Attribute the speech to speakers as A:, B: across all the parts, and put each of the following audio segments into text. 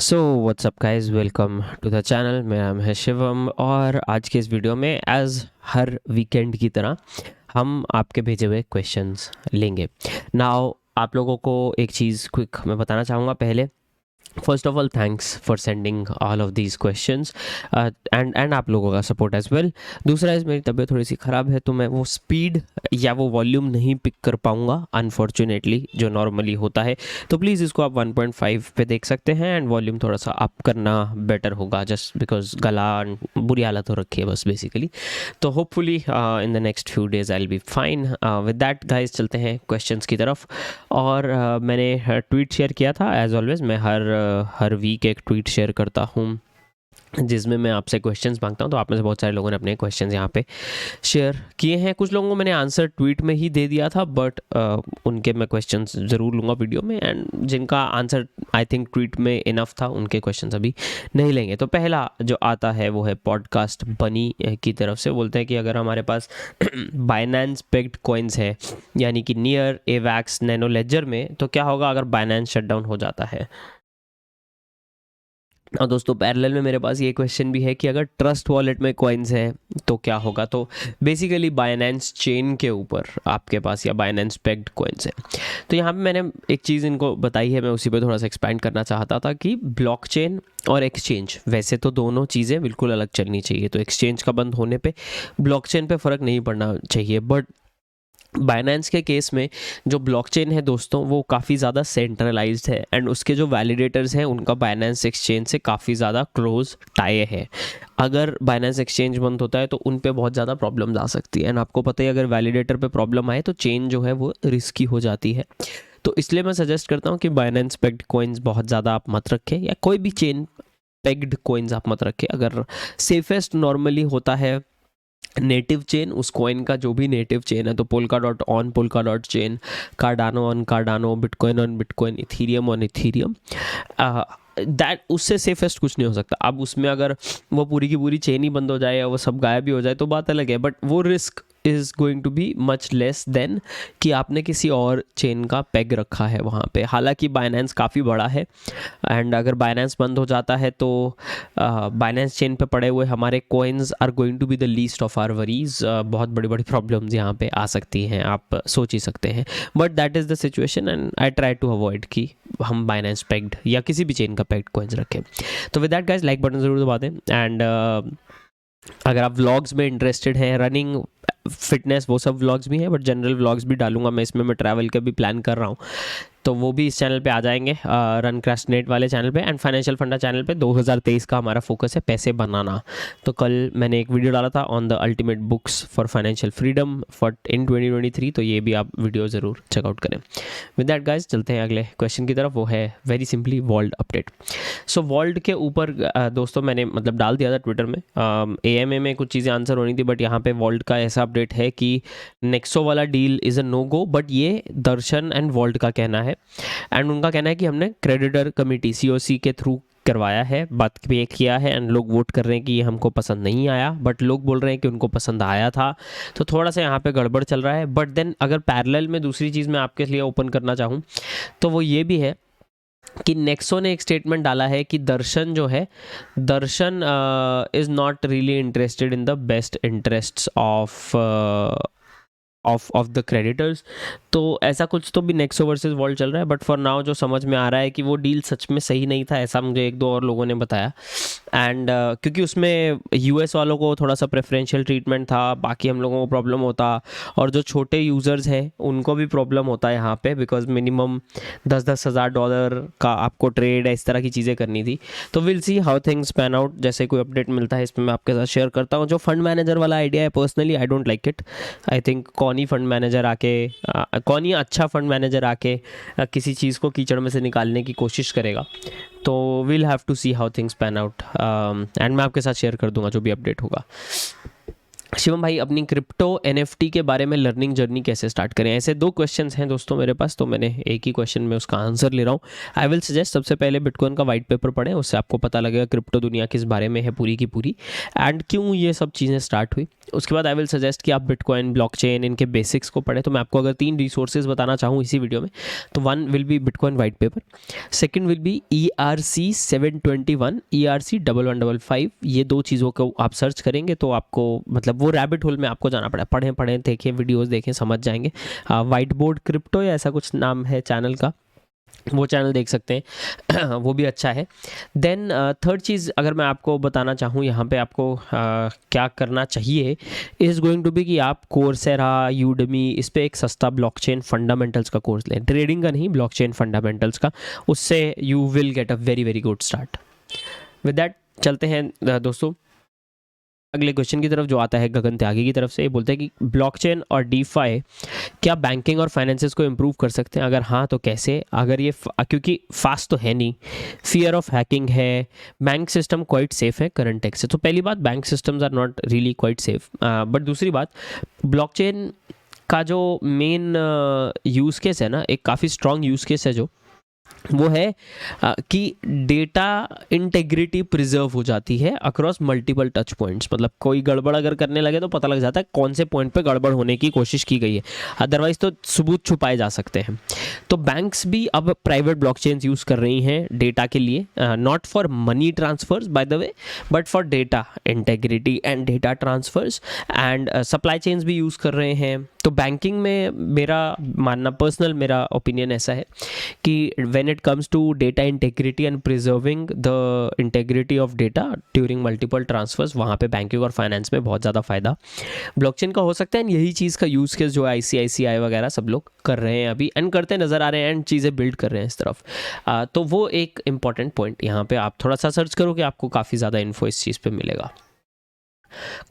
A: So what's up guys, welcome to the channel. मेरा नाम है शिवम और आज के इस वीडियो में एज हर वीकेंड की तरह हम आपके भेजे हुए क्वेश्चंस लेंगे। नाउ आप लोगों को एक चीज़ क्विक मैं बताना चाहूँगा पहले। First of all thanks for sending all of these questions and आप लोगों का सपोर्ट एज वेल। दूसरा इस मेरी तबीयत थोड़ी सी ख़राब है तो मैं वो स्पीड या वो वॉल्यूम नहीं पिक कर पाऊँगा अनफॉर्चुनेटली जो नॉर्मली होता है। तो प्लीज़ इसको आप 1.5 पे देख सकते हैं एंड वॉल्यूम थोड़ा सा अप करना बेटर होगा, जस्ट बिकॉज गला बुरी हालत हो रखी है बस बेसिकली। तो hopefully in the next few days I will be fine. With that guys चलते हैं क्वेश्चंस की तरफ। और मैंने ट्वीट शेयर किया था एज ऑलवेज। मैं हर वीक एक ट्वीट शेयर करता हूँ जिसमें मैं आपसे क्वेश्चंस मांगता हूँ। तो आप में से बहुत सारे लोगों ने अपने क्वेश्चंस यहाँ पे शेयर किए हैं। कुछ लोगों को मैंने आंसर ट्वीट में ही दे दिया था, बट उनके मैं क्वेश्चंस ज़रूर लूँगा वीडियो में, एंड जिनका आंसर आई थिंक ट्वीट में इनफ था उनके क्वेश्चंस अभी नहीं लेंगे। तो पहला जो आता है वो है पॉडकास्ट बनी की तरफ से। बोलते हैं कि अगर हमारे पास बाइनेंस पेग्ड कॉइन्स है यानी कि नियर, एवैक्स, नैनो लेजर में, तो क्या होगा अगर बाइनेंस शट डाउन हो जाता है। और दोस्तों पैरेलल में मेरे पास ये क्वेश्चन भी है कि अगर ट्रस्ट वॉलेट में कॉइन्स हैं तो क्या होगा। तो बेसिकली बाइनेंस चेन के ऊपर आपके पास या बाइनेंस पेग्ड कॉइन्स हैं। तो यहाँ पे मैंने एक चीज़ इनको बताई है, मैं उसी पे थोड़ा सा एक्सपैंड करना चाहता था कि ब्लॉकचेन और एक्सचेंज वैसे तो दोनों चीज़ें बिल्कुल अलग चलनी चाहिए। तो एक्सचेंज का बंद होने पे ब्लॉकचेन पे फ़र्क नहीं पड़ना चाहिए, बट बाइनेंस के केस में जो ब्लॉकचेन है दोस्तों वो काफ़ी ज़्यादा सेंट्रलाइज्ड है एंड उसके जो वैलिडेटर्स हैं उनका बाइनेंस एक्सचेंज से काफ़ी ज़्यादा क्लोज टाई है। अगर बाइनेंस एक्सचेंज बंद होता है तो उन पे बहुत ज़्यादा प्रॉब्लम्स आ सकती है एंड आपको पता है अगर वैलिडेटर पे प्रॉब्लम आए तो चेन जो है वो रिस्की हो जाती है। तो इसलिए मैं सजेस्ट करता हूँ कि बाइनेंस पेग्ड कॉइन्स बहुत ज़्यादा आप मत रखें या कोई भी चेन पेग्ड कॉइन्स आप मत रखें। अगर सेफेस्ट नॉर्मली होता है नेटिव चेन, उस कॉइन का जो भी नेटिव चेन है, तो polka dot on polka dot chain, Cardano on Cardano, bitcoin on bitcoin, Ethereum on Ethereum, that उससे सेफेस्ट कुछ नहीं हो सकता। अब उसमें अगर वो पूरी की पूरी चेन ही बंद हो जाए या वो सब गायब भी हो जाए तो बात अलग है, बट वो risk is going to be much less than कि आपने किसी और चेन का पेग रखा है वहाँ पे। हालांकि बाइनेंस काफ़ी बड़ा है एंड अगर बाइनेंस बंद हो जाता है तो बाइनेंस चेन पे पड़े हुए हमारे coins are going to be the least of our worries. बहुत बड़ी बड़ी प्रॉब्लम्स यहाँ पे आ सकती हैं, आप सोच ही सकते हैं। But that is the situation and I try to avoid कि हम बाइनेंस पेग्ड या किसी भी चेन का पेग्ड कॉइन्स रखें। तो with that guys like button ज़रूर दबा दें एंड अगर आप व्लॉग्स में इंटरेस्टेड हैं, रनिंग, फिटनेस, वो सब व्लॉग्स भी हैं, बट जनरल व्लॉग्स भी डालूंगा मैं इसमें। मैं ट्रैवल का भी प्लान कर रहा हूँ तो वो भी इस चैनल पे आ जाएंगे, रन क्रैशनेट वाले चैनल पे एंड फाइनेंशियल फंडा चैनल पे। 2023 का हमारा फोकस है पैसे बनाना। तो कल मैंने एक वीडियो डाला था on the ultimate books for financial freedom for in 2023, तो ये भी आप वीडियो ज़रूर चेकआउट करें। विद दैट गाइज चलते हैं अगले क्वेश्चन की तरफ। वो है वेरी सिंपली वॉल्ट अपडेट। सो वॉल्ट के ऊपर दोस्तों मैंने मतलब डाल दिया था ट्विटर में, AMA में कुछ चीज़ें आंसर होनी थी, बट यहाँ पे वॉल्ट का ऐसा अपडेट है कि नेक्सो वाला deal is a no go, but ये दर्शन एंड वॉल्ट का कहना है एंड उनका कहना है कि हमने क्रेडिटर कमेटी COC के थ्रू करवाया है, बात पे किया है एंड लोग वोट कर रहे हैं कि ये हमको पसंद नहीं आया, बट लोग बोल रहे हैं कि उनको पसंद आया था। तो थोड़ा सा यहाँ पे गड़बड़ चल रहा है। बट देन अगर पैरेलल में दूसरी चीज़ मैं आपके लिए ओपन करना चाहूँ तो वो ये भी है कि नेक्सो ने एक स्टेटमेंट डाला है कि दर्शन जो है, Darshan is not really interested in the best interests of the creditors. तो ऐसा कुछ तो भी नेक्सो वर्सेस वॉल्ट चल रहा है, बट फॉर नाउ जो समझ में आ रहा है कि वो डील सच में सही नहीं था, ऐसा मुझे एक दो और लोगों ने बताया। एंड क्योंकि उसमें US वालों को थोड़ा सा प्रेफरेंशियल ट्रीटमेंट था, बाकी हम लोगों को प्रॉब्लम होता, और जो छोटे यूज़र्स हैं उनको भी प्रॉब्लम होता है यहाँ पे, बिकॉज मिनिमम $10,000 का आपको ट्रेड है, इस तरह की चीज़ें करनी थी। तो will see how things pan out. जैसे कोई अपडेट मिलता है इसमें मैं आपके साथ शेयर करता हूँ। जो फंड मैनेजर वाला आइडिया है, personally I don't like it. I think कौन फंड मैनेजर आके कौन ही अच्छा फंड मैनेजर आके किसी चीज़ को कीचड़ में से निकालने की कोशिश करेगा। तो we'll have to see how things pan out and मैं आपके साथ शेयर कर दूंगा जो भी अपडेट होगा। शिवम भाई अपनी क्रिप्टो एनएफटी के बारे में लर्निंग जर्नी कैसे स्टार्ट करें? ऐसे 2 क्वेश्चंस हैं दोस्तों मेरे पास, तो मैंने एक ही क्वेश्चन में उसका आंसर ले रहा हूँ। आई विल सजेस्ट सबसे पहले बिटकॉइन का वाइट पेपर पढ़ें, उससे आपको पता लगेगा क्रिप्टो दुनिया किस बारे में है पूरी की पूरी एंड क्यों ये सब चीज़ें स्टार्ट हुई। उसके बाद आई विल सजेस्ट कि आप बिटकॉइन, ब्लॉकचेन, इनके बेसिक्स को पढ़ें। तो मैं आपको अगर 3 रिसोर्सेज बताना चाहूँ इसी वीडियो में, तो 1 will be bitcoin white paper, second will be ERC 721, ERC 1155। ये 2 चीज़ों को आप सर्च करेंगे तो आपको मतलब वो रैबिट होल में आपको जाना पड़ा। पढ़ें देखें, वीडियोस देखें, समझ जाएंगे। वाइट बोर्ड क्रिप्टो या ऐसा कुछ नाम है चैनल का, वो चैनल देख सकते हैं वो भी अच्छा है। देन थर्ड चीज़ अगर मैं आपको बताना चाहूँ यहाँ पे आपको क्या करना चाहिए इज़ गोइंग टू बी कि आप कोर्सेरा, यूडेमी, इस पे एक सस्ता ब्लॉकचेन फंडामेंटल्स का कोर्स लें, ट्रेडिंग का नहीं, ब्लॉकचेन फंडामेंटल्स का। उससे you will get a very very good start. With that चलते हैं दोस्तों अगले क्वेश्चन की तरफ, जो आता है गगन त्यागी की तरफ से। ये बोलते हैं कि ब्लॉकचेन और डीफाई क्या बैंकिंग और फाइनेंसेस को इम्प्रूव कर सकते हैं? अगर हाँ तो कैसे? अगर ये क्योंकि फास्ट तो है नहीं, फियर ऑफ हैकिंग है, बैंक सिस्टम क्वाइट सेफ है करंट टेक से। तो पहली बात, bank systems are not really quite safe. But दूसरी बात, ब्लॉकचेन का जो मेन यूज़ केस है ना, एक काफ़ी स्ट्रॉन्ग यूज़ केस है जो वो है कि डेटा इंटेग्रिटी प्रिजर्व हो जाती है अक्रॉस मल्टीपल टच पॉइंट्स। मतलब कोई गड़बड़ अगर करने लगे तो पता लग जाता है कौन से पॉइंट पे गड़बड़ होने की कोशिश की गई है, अदरवाइज तो सबूत छुपाए जा सकते हैं। तो बैंक्स भी अब प्राइवेट ब्लॉकचेन्स यूज़ कर रही हैं डेटा के लिए, not for money transfers by the way, but for data integrity and data transfers, and supply chains भी यूज़ कर रहे हैं। तो बैंकिंग में मेरा मानना, पर्सनल मेरा ओपिनियन ऐसा है कि when it comes to data integrity and preserving the integrity of data during multiple transfers, वहाँ पे बैंकिंग और फाइनेंस में बहुत ज़्यादा फ़ायदा ब्लॉकचेन का हो सकता है। यही चीज़ का यूज़ केस जो ICICI वगैरह सब लोग कर रहे हैं अभी, एंड करते नज़र आ रहे हैं, एंड चीज़ें बिल्ड कर रहे हैं इस तरफ। तो वो एक इंपॉर्टेंट पॉइंट यहाँ पे आप थोड़ा सा सर्च करोगे, आपको काफ़ी ज़्यादा इन्फो इस चीज़ पे मिलेगा।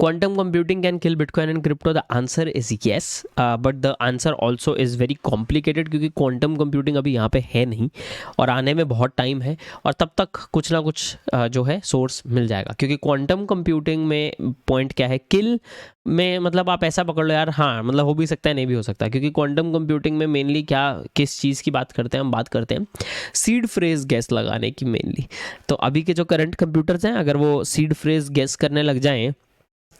A: Quantum computing can kill Bitcoin and crypto? The answer is yes, but the answer also is very complicated क्योंकि quantum computing अभी यहाँ पे है नहीं और आने में बहुत टाइम है, और तब तक कुछ ना कुछ जो है सोर्स मिल जाएगा। क्योंकि quantum computing में पॉइंट क्या है, किल में मतलब आप ऐसा पकड़ लो यार, हाँ मतलब हो भी सकता है, नहीं भी हो सकता। क्योंकि क्वांटम कंप्यूटिंग में मेनली क्या, किस चीज़ की बात करते हैं हम? बात करते हैं सीड फ्रेज गेस लगाने की मेनली। तो अभी के जो करंट कंप्यूटर्स हैं, अगर वो सीड फ्रेज गेस करने लग जाएं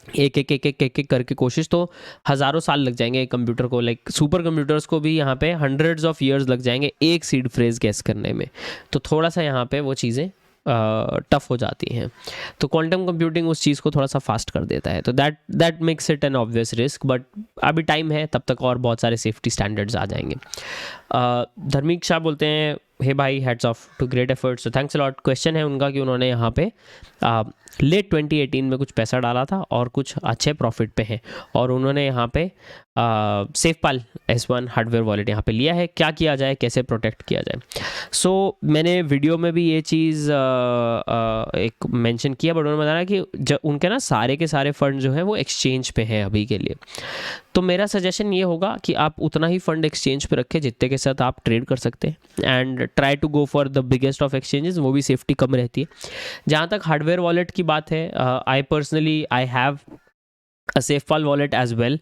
A: एक एक एक एक एक एक करके कोशिश, तो हज़ारों साल लग जाएंगे एक कंप्यूटर को। लाइक सुपर कंप्यूटर्स को भी यहाँ पे हंड्रेड्स ऑफ ईयर्स लग जाएंगे एक सीड फ्रेज गेस करने में। तो थोड़ा सा यहाँ पे वो चीज़ें टफ हो जाती हैं। तो क्वांटम कंप्यूटिंग उस चीज़ को थोड़ा सा फास्ट कर देता है। तो that makes it N obvious risk, but अभी टाइम है, तब तक और बहुत सारे सेफ्टी स्टैंडर्ड्स आ जाएंगे। धर्मिक शाह बोलते हैं, हे भाई hats off to great efforts, thanks a lot. Question है उनका कि उन्होंने यहाँ पे लेट 2018 में कुछ पैसा डाला था और कुछ अच्छे प्रॉफिट पे है, और उन्होंने यहाँ पे सेफपाल S1 हार्डवेयर वॉलेट यहाँ पे लिया है। क्या किया जाए, कैसे प्रोटेक्ट किया जाए? सो मैंने वीडियो में भी ये चीज़ एक मेंशन किया, बट उन्होंने बताया कि जब उनके ना सारे के सारे फंड जो हैं वो एक्सचेंज पे हैं अभी के लिए। तो मेरा सजेशन ये होगा कि आप उतना ही फंड एक्सचेंज पे रखें जितने के साथ आप ट्रेड कर सकते हैं, and try to go for the biggest of exchanges, वो भी सेफ्टी कम रहती है। जहाँ तक हार्डवेयर वॉलेट की बात है, I have a SafePal wallet as well.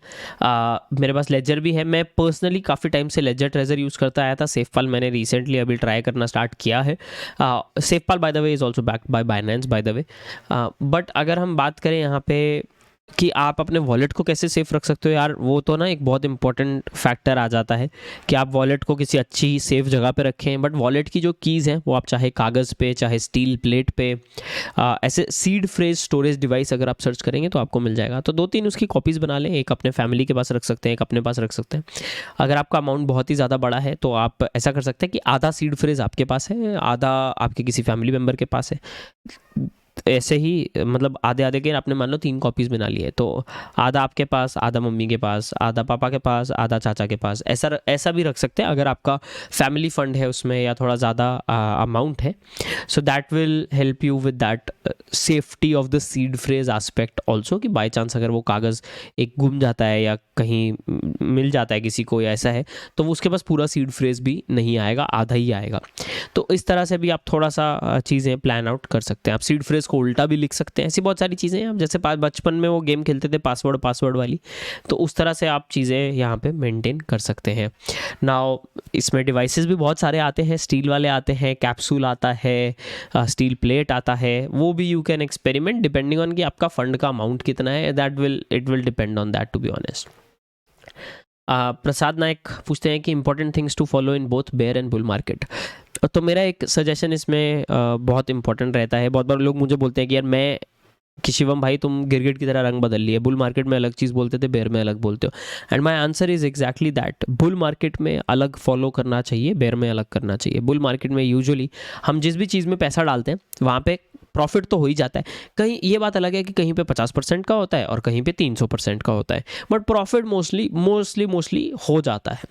A: मेरे पास लेजर भी है। मैं पर्सनली काफ़ी टाइम से लेजर ट्रेजर यूज़ करता आया था। सेफपाल मैंने रिसेंटली अभी ट्राई करना स्टार्ट किया है। SafePal by the way is also backed by Binance by the way. But अगर हम बात करें यहाँ पे कि आप अपने वॉलेट को कैसे सेफ रख सकते हो यार, वो तो ना एक बहुत इंपॉर्टेंट फैक्टर आ जाता है कि आप वॉलेट को किसी अच्छी सेफ जगह पे रखें। बट वॉलेट की जो कीज़ हैं वो आप चाहे कागज़ पे, चाहे स्टील प्लेट पे, ऐसे सीड फ्रेज स्टोरेज डिवाइस अगर आप सर्च करेंगे तो आपको मिल जाएगा। तो 2-3 उसकी कॉपीज़ बना लें, एक अपने फैमिली के पास रख सकते हैं, एक अपने पास रख सकते हैं। अगर आपका अमाउंट बहुत ही ज़्यादा बड़ा है तो आप ऐसा कर सकते हैं कि आधा सीड फ्रेज आपके पास है, आधा आपके किसी फैमिली मेम्बर के पास है। ऐसे ही मतलब आधे आधे के आपने मान लो 3 कॉपीज़ बना ली है, तो आधा आपके पास, आधा मम्मी के पास, आधा पापा के पास, आधा चाचा के पास, ऐसा भी रख सकते हैं अगर आपका फैमिली फंड है उसमें या थोड़ा ज़्यादा अमाउंट है। So that will help you with that safety of the seed phrase aspect also, कि बाई चांस अगर वो कागज़ एक गुम जाता है या कहीं मिल जाता है किसी को या ऐसा है, तो वो उसके पास पूरा सीड फ्रेज भी नहीं आएगा, आधा ही आएगा। तो इस तरह से भी आप थोड़ा सा चीज़ें प्लान आउट कर सकते हैं। आप सीड फ्रेज को उल्टा भी लिख सकते हैं, ऐसी बहुत सारी चीज़ें हैं। अब जैसे बचपन में वो गेम खेलते थे पासवर्ड वाली, तो उस तरह से आप चीज़ें यहाँ पे मेंटेन कर सकते हैं। नाउ इसमें डिवाइसेस भी बहुत सारे आते हैं, स्टील वाले आते हैं, कैप्सूल आता है, स्टील प्लेट आता है, वो भी you can experiment depending on कि आपका फंड का अमाउंट कितना है, it will depend on that, to be honest. Prasad Nayak पूछते हैं कि important things to follow in both bear and bull market. तो मेरा एक सजेशन इसमें बहुत इंपॉर्टेंट रहता है। बहुत बार लोग मुझे बोलते हैं कि यार कि शिवम भाई तुम गिरगिट की तरह रंग बदल लिए, बुल मार्केट में अलग चीज़ बोलते थे, बेयर में अलग बोलते हो। And my answer is exactly that. Bull market में अलग फॉलो करना चाहिए, बेयर में अलग करना चाहिए। बुल मार्केट में यूजुअली हम जिस भी चीज़ में पैसा डालते हैं वहाँ पे प्रॉफिट तो हो ही जाता है। कहीं ये बात अलग है कि कहीं पे 50% का होता है और कहीं पे 300% का होता है, बट प्रॉफिट मोस्टली हो जाता है।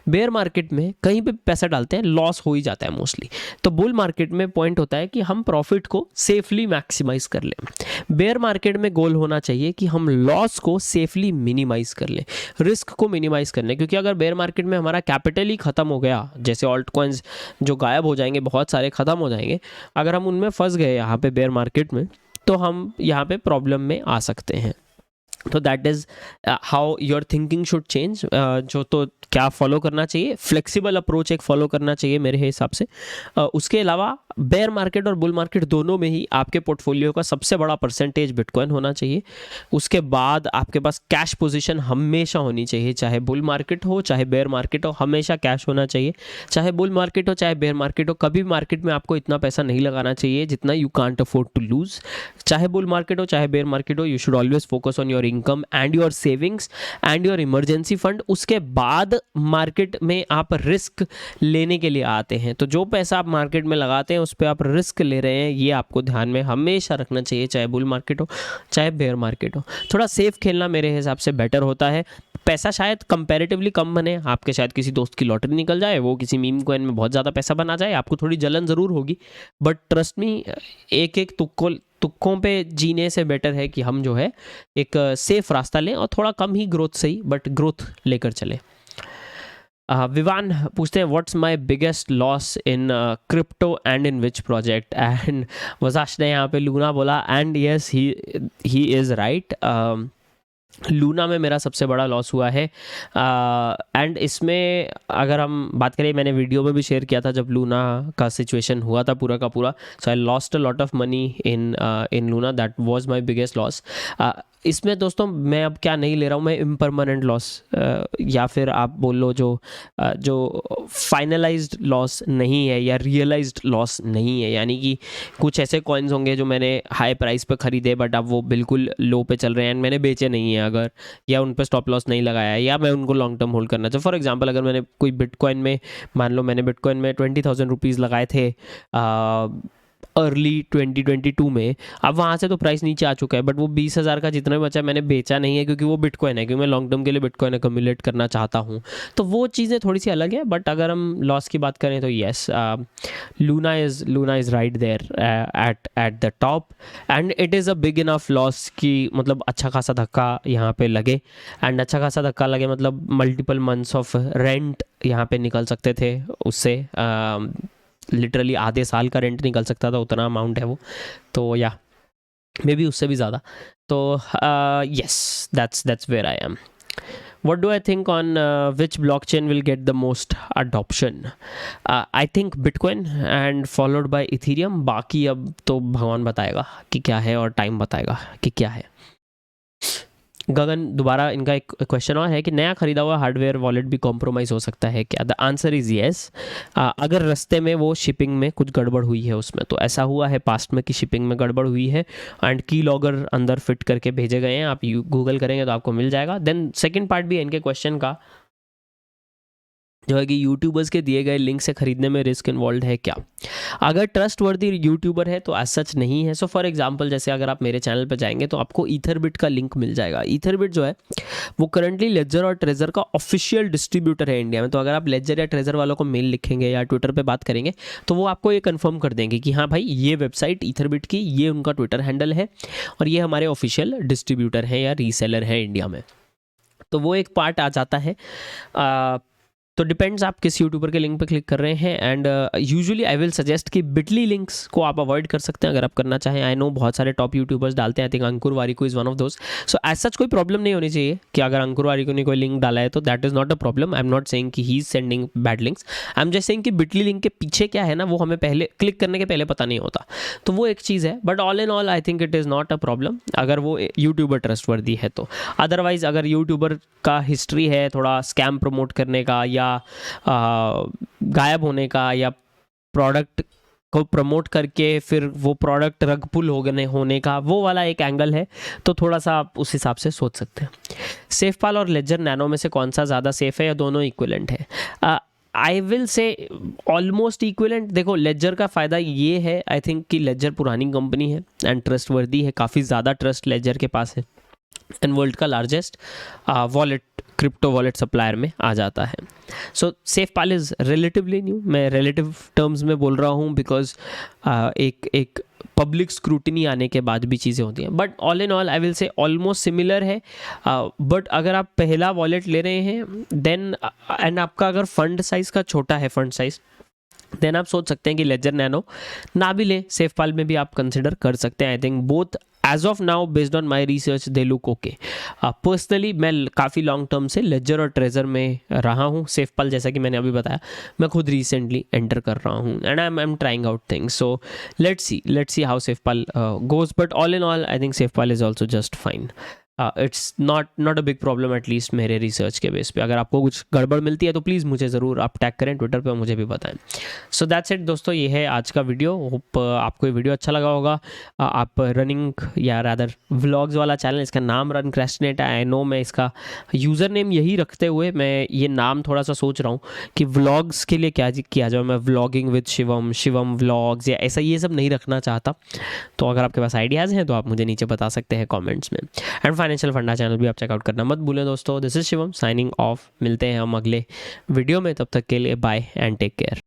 A: बेयर मार्केट में कहीं पे पैसा डालते हैं लॉस हो ही जाता है मोस्टली। तो बुल मार्केट में पॉइंट होता है कि हम प्रॉफिट को सेफली मैक्सिमाइज कर लें। बेयर मार्केट में गोल होना चाहिए कि हम लॉस को सेफली मिनिमाइज कर लें, रिस्क को मिनिमाइज कर लें। क्योंकि अगर बेयर मार्केट में हमारा कैपिटल ही खत्म हो गया, जैसे ऑल्ट कॉइन्स जो गायब हो जाएंगे, बहुत सारे खत्म हो जाएंगे, अगर हम उनमें फंस गए यहाँ पे बेयर मार्केट में, तो हम यहाँ पे प्रॉब्लम में आ सकते हैं। तो that is how your thinking should change. जो तो क्या फॉलो करना चाहिए, फ्लेक्सिबल अप्रोच एक फॉलो करना चाहिए मेरे हिसाब से। उसके अलावा बेयर मार्केट और बुल मार्केट दोनों में ही आपके पोर्टफोलियो का सबसे बड़ा परसेंटेज बिटकॉइन होना चाहिए। उसके बाद आपके पास कैश पोजीशन हमेशा होनी चाहिए, चाहे बुल मार्केट हो चाहे बेयर मार्केट हो, हमेशा कैश होना चाहिए। चाहे बुल मार्केट हो चाहे बेयर मार्केट हो, कभी मार्केट में आपको इतना पैसा नहीं लगाना चाहिए जितना you can't afford to lose. चाहे बुल मार्केट हो चाहे बेयर मार्केट हो, you should always focus on your income and your savings and your emergency fund. उसके बाद मार्केट में आप रिस्क लेने के लिए आते हैं। तो जो पैसा आप मार्केट में लगाते हैं उस पर आप रिस्क ले रहे हैं, ये आपको ध्यान में हमेशा रखना चाहिए, चाहे बुल मार्केट हो चाहे बेयर मार्केट हो। थोड़ा सेफ खेलना मेरे हिसाब से बेटर होता है। पैसा शायद कंपैरेटिवली कम बने, आपके शायद किसी दोस्त की लॉटरी निकल जाए, वो किसी मीम कॉइन में बहुत ज़्यादा पैसा बना जाए, आपको थोड़ी जलन ज़रूर होगी, बट ट्रस्ट मी, एक तुक्कों पे जीने से बेटर है कि हम जो है एक सेफ रास्ता लें और थोड़ा कम ही ग्रोथ सही बट ग्रोथ लेकर चलें। विवान पूछते हैं what's my biggest loss in crypto and in which project. And Vajash ने यहाँ पे लूना बोला, and yes he is right. Luna में मेरा सबसे बड़ा लॉस हुआ है। एंड इसमें अगर हम बात करें, मैंने वीडियो में भी शेयर किया था जब लूना का सिचुएशन हुआ था पूरा का पूरा। So I lost a lot of money in Luna, that was my biggest loss. इसमें दोस्तों मैं अब क्या नहीं ले रहा हूँ, मैं इम्परमानेंट लॉस या फिर आप बोल लो जो फाइनलाइज्ड लॉस नहीं है या रियलाइज्ड लॉस नहीं है। यानी कि कुछ ऐसे कॉइन्स होंगे जो मैंने हाई प्राइस पे ख़रीदे बट अब वो बिल्कुल लो पे चल रहे हैं, मैंने बेचे नहीं है अगर, या उन पर स्टॉप लॉस नहीं लगाया है, या मैं उनको लॉन्ग टर्म होल्ड करना चाहिए। फॉर एग्जांपल अगर मैंने कोई बिटकॉइन में, मान लो मैंने बिटकॉइन में 20,000 रुपीज़ लगाए थे अर्ली 2022 में, अब वहाँ से तो प्राइस नीचे आ चुका है, बट वो 20,000 का जितना बचा मैंने बेचा नहीं है, क्योंकि वो बिटकॉइन है, क्योंकि मैं लॉन्ग टर्म के लिए बिटकॉइन अक्यूमुलेट करना चाहता हूँ। तो वो चीज़ें थोड़ी सी अलग है। बट अगर हम लॉस की बात करें तो yes, Luna is right there at the top, and it is a big enough loss कि मतलब अच्छा खासा धक्का यहाँ पे लगे। एंड अच्छा खासा धक्का लगे मतलब मल्टीपल मंथ्स ऑफ रेंट यहाँ पे निकल सकते थे उससे। लिटरली आधे साल का रेंट निकल सकता था, उतना अमाउंट है वो। तो या मे बी उससे भी ज़्यादा। तो yes, that's where I am. What do I think on which blockchain will get the most adoption? I think Bitcoin and followed by Ethereum. बाकी अब तो भगवान बताएगा कि क्या है और टाइम बताएगा कि क्या है। गगन दोबारा इनका एक क्वेश्चन और है कि नया खरीदा हुआ हार्डवेयर वॉलेट भी कॉम्प्रोमाइज़ हो सकता है क्या? The answer is yes. अगर रास्ते में वो शिपिंग में कुछ गड़बड़ हुई है उसमें, तो ऐसा हुआ है पास्ट में कि शिपिंग में गड़बड़ हुई है एंड की लॉगर अंदर फिट करके भेजे गए हैं, आप गूगल करेंगे तो आपको मिल जाएगा। देन सेकेंड पार्ट भी है इनके क्वेश्चन का, जो है कि यूट्यूबर्स के दिए गए लिंक से खरीदने में रिस्क इन्वॉल्व है क्या? अगर ट्रस्ट वर्दी यूट्यूबर है तो एज सच नहीं है। सो फॉर एग्जांपल जैसे अगर आप मेरे चैनल पर जाएंगे तो आपको ईथरबिट का लिंक मिल जाएगा। ईथरबिट जो है वो करंटली लेजर और ट्रेजर का ऑफिशियल डिस्ट्रीब्यूटर है इंडिया में। तो अगर आप लेजर या ट्रेजर वालों को मेल लिखेंगे या ट्विटर पर बात करेंगे तो वो आपको ये कन्फर्म कर देंगे कि हाँ भाई ये वेबसाइट ईथरबिट की, ये उनका ट्विटर हैंडल है और ये हमारे ऑफिशियल डिस्ट्रीब्यूटर हैं या रीसेलर हैं इंडिया में। तो वो एक पार्ट आ जाता है। तो डिपेंड्स आप किस यूट्यूबर के लिंक पे क्लिक कर रहे हैं। And usually I will suggest कि बिटली लिंक्स को आप अवॉइड कर सकते हैं अगर आप करना चाहें। आई नो बहुत सारे टॉप यूट्यूबर्स डालते हैं, I think Ankur Warikoo is one of those. So as such कोई प्रॉब्लम नहीं होनी चाहिए कि अगर अंकुर वारिको ने कोई लिंक डाला है तो that is not a problem. I am not saying कि he is sending bad links, I am just saying कि बिटली लिंक के पीछे क्या है ना वो हमें पहले क्लिक करने के पहले पता नहीं होता, तो वो एक चीज़ है। But all in all I think it is not a problem अगर वो यूट्यूबर ट्रस्टवर्दी है तो। अदरवाइज़ अगर यूट्यूबर का हिस्ट्री है थोड़ा स्कैम प्रमोट करने का या गायब होने का या प्रोडक्ट को प्रमोट करके फिर वो प्रोडक्ट रग पुल होने का, वो वाला एक एंगल है, तो थोड़ा सा आप उस हिसाब से सोच सकते हैं। सेफपाल और लेजर नैनो में से कौन सा ज़्यादा सेफ़ है या दोनों इक्विवेलेंट है? I will say almost equivalent. देखो लेजर का फ़ायदा ये है आई थिंक कि लेजर पुरानी कंपनी है एंड ट्रस्टवर्दी है, काफ़ी ज़्यादा ट्रस्ट लेजर के पास है एंड वर्ल्ड का largest wallet crypto wallet supplier में आ जाता है। सो सेफपाल इज़ रिलेटिवली न्यू, मैं रिलेटिव टर्म्स में बोल रहा हूँ बिकॉज एक पब्लिक स्क्रूटिनी आने के बाद भी चीज़ें होती हैं। But all in all I will say almost similar है। बट अगर आप पहला वॉलेट ले रहे हैं देन एंड आपका अगर फंड साइज़ का छोटा है फंड साइज़, देन आप सोच सकते हैं कि लेजर नैनो ना भी लें, सेफपाल में भी आप कंसिडर कर सकते हैं। I think both as of now based on my research they look okay. Personally मैं काफ़ी लॉन्ग टर्म से लेजर और ट्रेजर में रहा हूँ। सेफपाल जैसा कि मैंने अभी बताया मैं खुद रिसेंटली एंटर कर रहा हूँ and I am trying out things. So let's see how SafePal goes. But all in all I think SafePal is also just fine. It's not a big problem at least मेरे research के base पे। अगर आपको कुछ गड़बड़ मिलती है तो प्लीज़ मुझे ज़रूर आप टैग करें ट्विटर पे और मुझे भी बताएं। सो दैट्स इट दोस्तों, ये है आज का वीडियो। होप आपको ये वीडियो अच्छा लगा होगा। आप रनिंग या रादर व्लॉग्स वाला चैनल, इसका नाम रनक्रैस्टिनेट है। आई नो मैं इसका यूज़र नेम यही रखते हुए मैं ये नाम थोड़ा सा सोच रहा हूँ कि व्लॉग्स के लिए क्या किया जाए। मैं व्लॉगिंग विद शिवम व्लॉग्स या ऐसा ये सब नहीं रखना चाहता। तो अगर आपके पास आइडियाज़ हैं तो आप मुझे नीचे बता सकते हैं कॉमेंट्स में। एंड फाइनेंशियल फंडा चैनल भी आप चेकआउट करना मत भूलें दोस्तों। This is Shivam signing off. मिलते हैं हम अगले वीडियो में, तब तक के लिए बाय एंड टेक केयर।